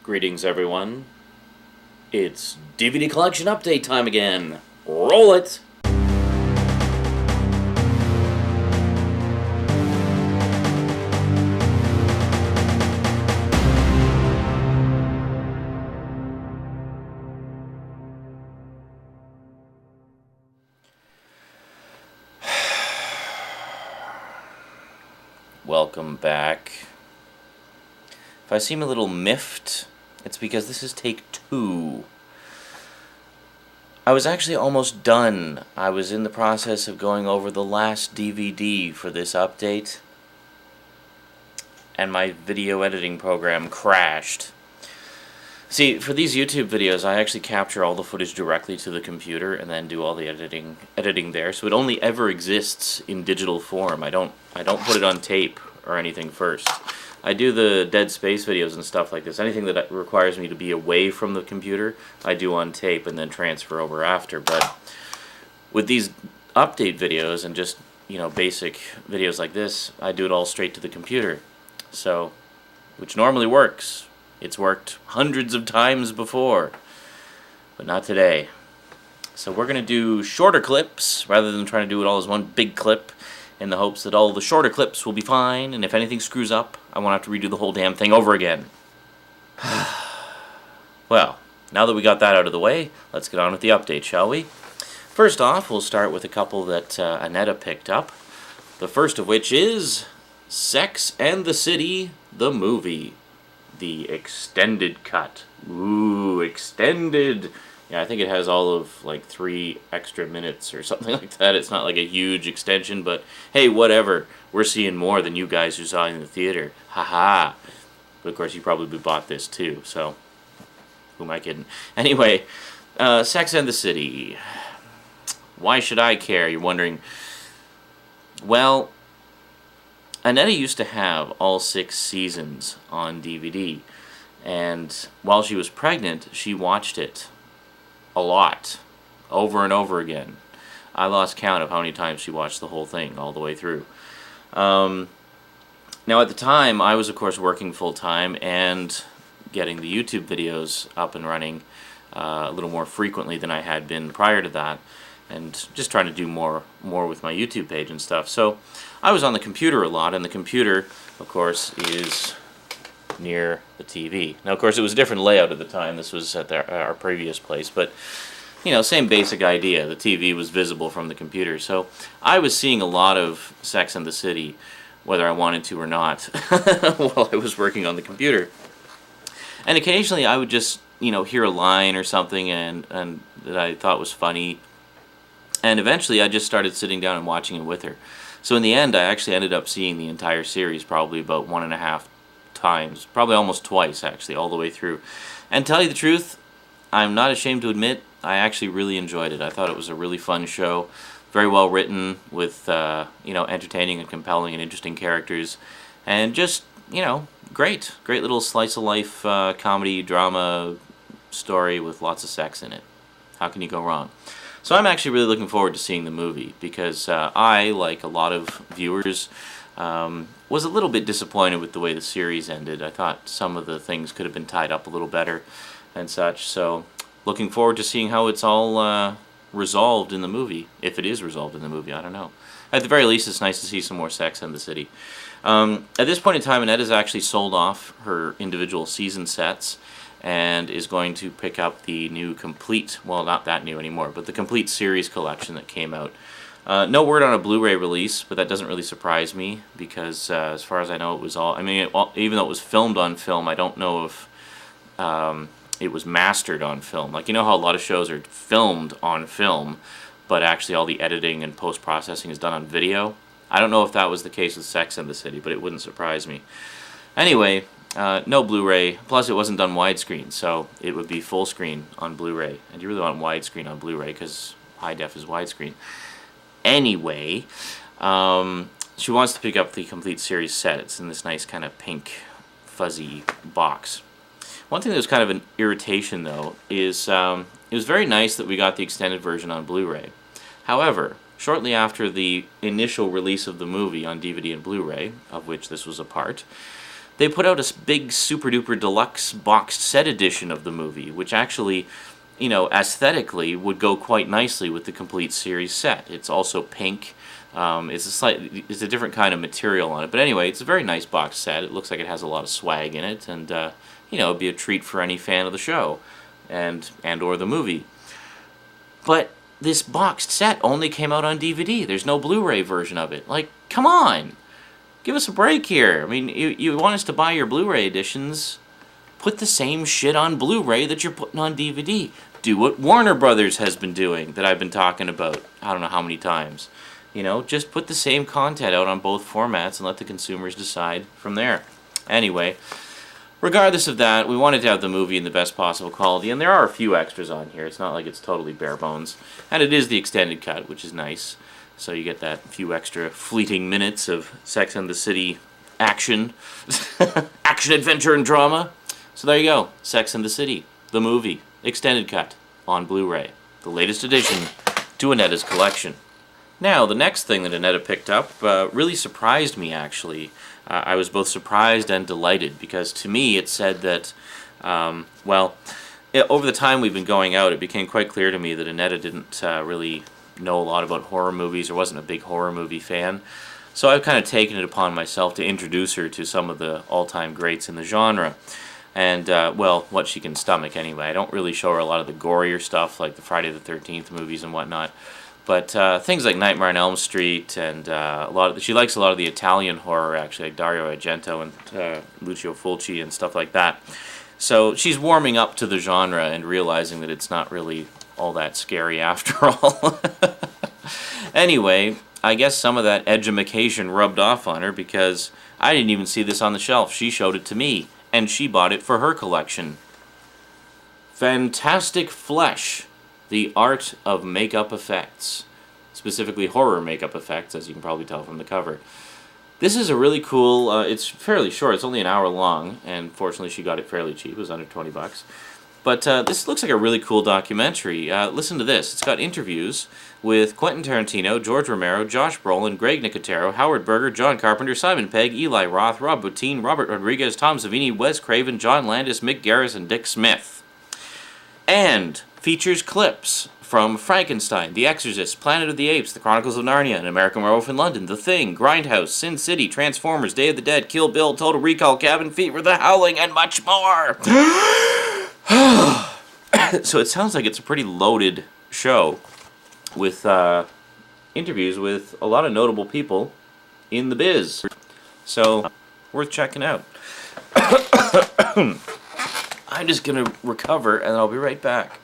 Greetings, everyone. It's DVD collection update time again. Roll it! Welcome back. If I seem a little miffed, it's because this is take 2. I was actually almost done. I was in the process of going over the last DVD for this update, and my video editing program crashed. See, for these YouTube videos, I actually capture all the footage directly to the computer and then do all the editing there, so it only ever exists in digital form. I don't put it on tape or anything first. I do the Dead Space videos and stuff like this. Anything that requires me to be away from the computer, I do on tape and then transfer over after. But with these update videos and just, basic videos like this, I do it all straight to the computer. So, which normally works. It's worked hundreds of times before, but not today. So we're going to do shorter clips rather than trying to do it all as one big clip, in the hopes that all the shorter clips will be fine, and if anything screws up, I won't have to redo the whole damn thing over again. Well, now that we got that out of the way, let's get on with the update, shall we? First off, we'll start with a couple that Annetta picked up. The first of which is Sex and the City, the movie. The extended cut. Ooh, extended! Yeah, I think it has all of 3 extra minutes or something like that. It's not like a huge extension, but hey, whatever. We're seeing more than you guys who saw it in the theater. Haha. But of course, you probably bought this too, so who am I kidding? Anyway, Sex and the City. Why should I care? You're wondering. Well, Annetta used to have all 6 seasons on DVD, and while she was pregnant, she watched it a lot, over and over again. I lost count of how many times she watched the whole thing, all the way through. Now at the time, I was of course working full-time and getting the YouTube videos up and running a little more frequently than I had been prior to that, and just trying to do more with my YouTube page and stuff. So I was on the computer a lot, and the computer, of course, is near the TV. Now, of course, it was a different layout at the time. This was at our previous place, but, same basic idea. The TV was visible from the computer. So I was seeing a lot of Sex and the City, whether I wanted to or not, while I was working on the computer. And occasionally I would just, hear a line or something and that I thought was funny. And eventually I just started sitting down and watching it with her. So in the end, I actually ended up seeing the entire series probably about 1.5 times, probably almost twice actually, all the way through. And tell you the truth, I'm not ashamed to admit, I actually really enjoyed it. I thought it was a really fun show, very well written, with entertaining and compelling and interesting characters, and just great little slice of life comedy drama story with lots of sex in it. How can you go wrong? So I'm actually really looking forward to seeing the movie, because I, like a lot of viewers, was a little bit disappointed with the way the series ended. I thought some of the things could have been tied up a little better and such, so looking forward to seeing how it's all resolved in the movie, if it is resolved in the movie, I don't know. At the very least, it's nice to see some more Sex and the City. At this point in time, Annetta's actually sold off her individual season sets, and is going to pick up the new complete, well, not that new anymore, but the complete series collection that came out. No word on a Blu-ray release, but that doesn't really surprise me, because as far as I know, it was all, even though it was filmed on film, I don't know if it was mastered on film. Like, how a lot of shows are filmed on film, but actually all the editing and post-processing is done on video. I don't know if that was the case with Sex and the City, but it wouldn't surprise me. Anyway, no Blu-ray, plus it wasn't done widescreen, so it would be full screen on Blu-ray, and you really want widescreen on Blu-ray because high def is widescreen. Anyway, she wants to pick up the complete series set. It's in this nice kind of pink fuzzy box. One thing that was kind of an irritation though is it was very nice that we got the extended version on Blu-ray. However, shortly after the initial release of the movie on DVD and Blu-ray, of which this was a part, they put out a big super duper deluxe boxed set edition of the movie, which actually, you know, aesthetically would go quite nicely with the complete series set. It's also pink. It's a different kind of material on it. But anyway, it's a very nice box set. It looks like it has a lot of swag in it, and you know, it'd be a treat for any fan of the show and or the movie. But this boxed set only came out on DVD. There's no Blu-ray version of it. Like, come on! Give us a break here. I mean, you want us to buy your Blu-ray editions, put the same shit on Blu-ray that you're putting on DVD. Do what Warner Brothers has been doing, that I've been talking about I don't know how many times. You know, just put the same content out on both formats and let the consumers decide from there. Anyway, regardless of that, we wanted to have the movie in the best possible quality, and there are a few extras on here. It's not like it's totally bare bones. And it is the extended cut, which is nice. So you get that few extra fleeting minutes of Sex and the City action. Action, adventure, and drama. So there you go. Sex and the City, the movie, extended cut, on Blu-ray. The latest addition to Annetta's collection. Now, the next thing that Annetta picked up really surprised me, actually. I was both surprised and delighted, because to me it said that, over the time we've been going out, it became quite clear to me that Annetta didn't really know a lot about horror movies, or wasn't a big horror movie fan. So I've kind of taken it upon myself to introduce her to some of the all-time greats in the genre. And, what she can stomach anyway. I don't really show her a lot of the gorier stuff, like the Friday the 13th movies and whatnot. But things like Nightmare on Elm Street, and she likes a lot of the Italian horror, actually, like Dario Argento and Lucio Fulci and stuff like that. So she's warming up to the genre and realizing that it's not really all that scary after all. Anyway, I guess some of that edumacation rubbed off on her, because I didn't even see this on the shelf. She showed it to me, and she bought it for her collection. Fantastic Flesh, the Art of Makeup Effects. Specifically horror makeup effects, as you can probably tell from the cover. This is a really cool, it's fairly short, it's only an hour long, and fortunately she got it fairly cheap, it was under 20 bucks. But this looks like a really cool documentary. Listen to this. It's got interviews with Quentin Tarantino, George Romero, Josh Brolin, Greg Nicotero, Howard Berger, John Carpenter, Simon Pegg, Eli Roth, Rob Bottin, Robert Rodriguez, Tom Savini, Wes Craven, John Landis, Mick Garris, and Dick Smith. And features clips from Frankenstein, The Exorcist, Planet of the Apes, The Chronicles of Narnia, An American Werewolf in London, The Thing, Grindhouse, Sin City, Transformers, Day of the Dead, Kill Bill, Total Recall, Cabin Fever, The Howling, and much more! So it sounds like it's a pretty loaded show with interviews with a lot of notable people in the biz. So, worth checking out. I'm just going to recover and I'll be right back.